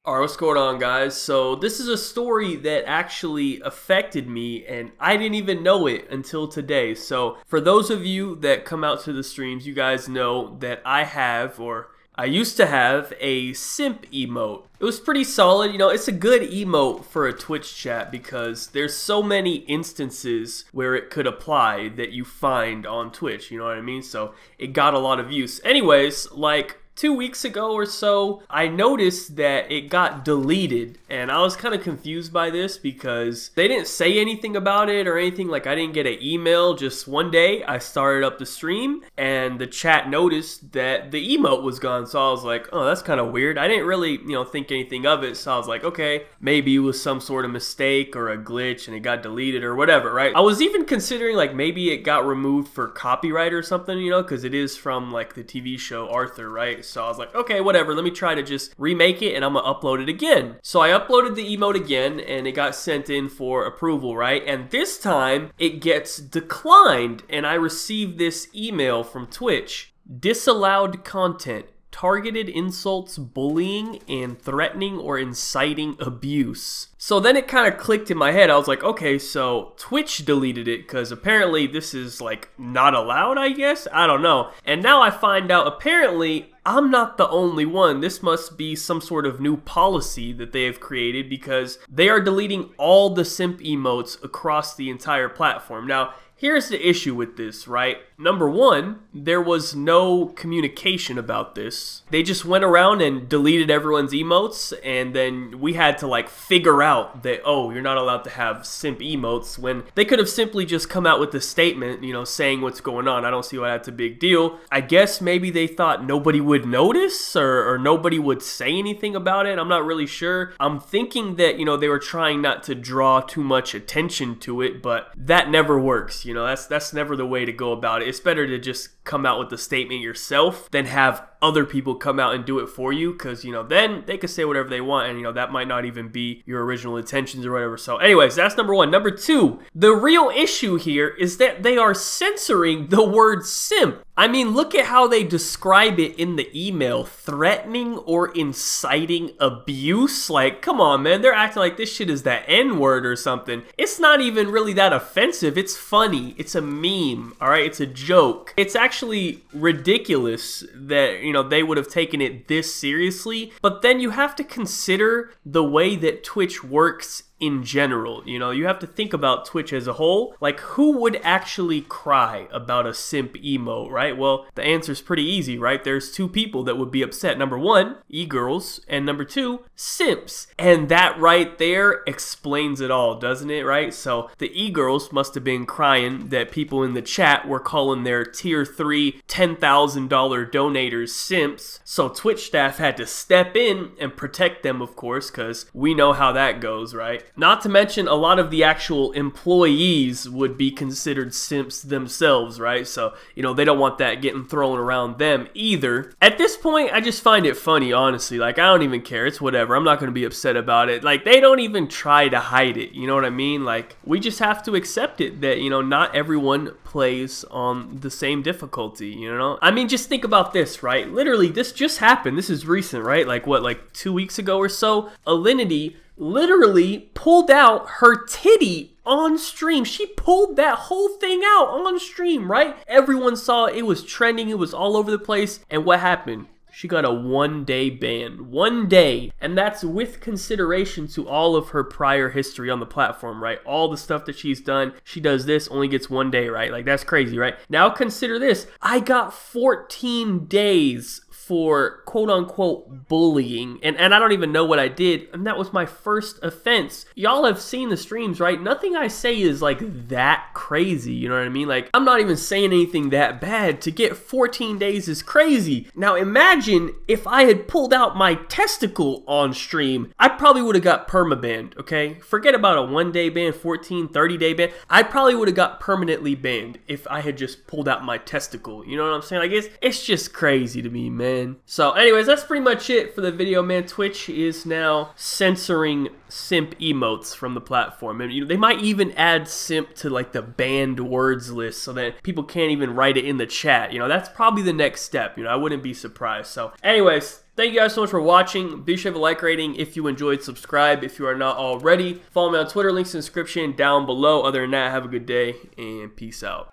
Alright, what's going on, guys? So this is a story that actually affected me and I didn't even know it until today. So for those of you that come out to the streams, you guys know that I used to have a simp emote. It was pretty solid. You know, it's a good emote for a Twitch chat because there's so many instances where it could apply that you find on Twitch, you know what I mean? So it got a lot of use. Anyways, like 2 weeks ago or so, I noticed that it got deleted, and I was kind of confused by this because they didn't say anything about it or anything. Like, I didn't get an email. Just one day I started up the stream and the chat noticed that the emote was gone. So I was like, oh, that's kind of weird. I didn't really, think anything of it. So I was like, okay, maybe it was some sort of mistake or a glitch and it got deleted or whatever, right? I was even considering like maybe it got removed for copyright or something, because it is from like the TV show Arthur, right? So I was like, okay, whatever, let me try to just remake it and I'm gonna upload it again. So I uploaded the emote again and it got sent in for approval, right? And this time it gets declined and I received this email from Twitch. Disallowed content. Targeted insults, bullying, and threatening or inciting abuse. So then it kind of clicked in my head. I was like, okay, so Twitch deleted it because apparently this is like not allowed, I guess? I don't know. And now I find out apparently I'm not the only one. This must be some sort of new policy that they have created because they are deleting all the simp emotes across the entire platform. Now, here's the issue with this, right? Number one, there was no communication about this. They just went around and deleted everyone's emotes, and then we had to like figure out that, oh, you're not allowed to have simp emotes, when they could have simply just come out with a statement, saying what's going on. I don't see why that's a big deal. I guess maybe they thought nobody would notice or nobody would say anything about it. I'm not really sure. I'm thinking that, they were trying not to draw too much attention to it, but that never works. That's never the way to go about it. It's better to just come out with the statement yourself than have other people come out and do it for you, because then they can say whatever they want and that might not even be your original intentions or whatever. So anyways, that's number one. Number two, the real issue here is that they are censoring the word simp. I mean, look at how they describe it in the email. Threatening or inciting abuse. Like, come on, man. They're acting like this shit is the N-word or something. It's not even really that offensive. It's funny. It's a meme, all right? It's a joke. It's actually ridiculous that, they would have taken it this seriously. But then you have to consider the way that Twitch works in general. You have to think about Twitch as a whole. Like, who would actually cry about a simp emote, right? Well, the answer is pretty easy, right? There's two people that would be upset. Number one, e-girls, and number two, simps. And that right there explains it all, doesn't it, right? So the e-girls must have been crying that people in the chat were calling their tier 3 $10,000 donators simps. So Twitch staff had to step in and protect them, of course, because we know how that goes, right? Not to mention a lot of the actual employees would be considered simps themselves, right? So, they don't want that getting thrown around them either. At this point, I just find it funny, honestly. Like, I don't even care. It's whatever. I'm not going to be upset about it. Like, they don't even try to hide it. You know what I mean? Like, we just have to accept it that, not everyone plays on the same difficulty, I mean, just think about this, right? Literally, this just happened. This is recent, right? Like, what, like 2 weeks ago or so? Alinity literally pulled out her titty on stream. She pulled that whole thing out on stream, right? Everyone saw it. It was trending. It was all over the place. And what happened? She got a 1-day ban. 1 day. And that's with consideration to all of her prior history on the platform, right? All the stuff that she's done. She does this, only gets 1 day, right? Like, that's crazy, right? Now consider this. I got 14 days for quote-unquote bullying, and I don't even know what I did, and that was my first offense. Y'all have seen the streams, right? Nothing I say is like that crazy, you know what I mean? Like, I'm not even saying anything that bad. To get 14 days is crazy. Now imagine if I had pulled out my testicle on stream. I probably would have got permabanned, okay? Forget about a 1-day ban, 14, 30-day ban. I probably would have got permanently banned if I had just pulled out my testicle. You know what I'm saying? Like, it's just crazy to me, man. So anyways, that's pretty much it for the video, man. Twitch is now censoring simp emotes from the platform, and they might even add simp to like the banned words list so that people can't even write it in the chat. That's probably the next step. I wouldn't be surprised. So anyways, Thank you guys so much for watching. Be sure to leave a like rating if you enjoyed. Subscribe if you are not already. Follow me on Twitter. Links in the description down below. Other than that, have a good day and peace out.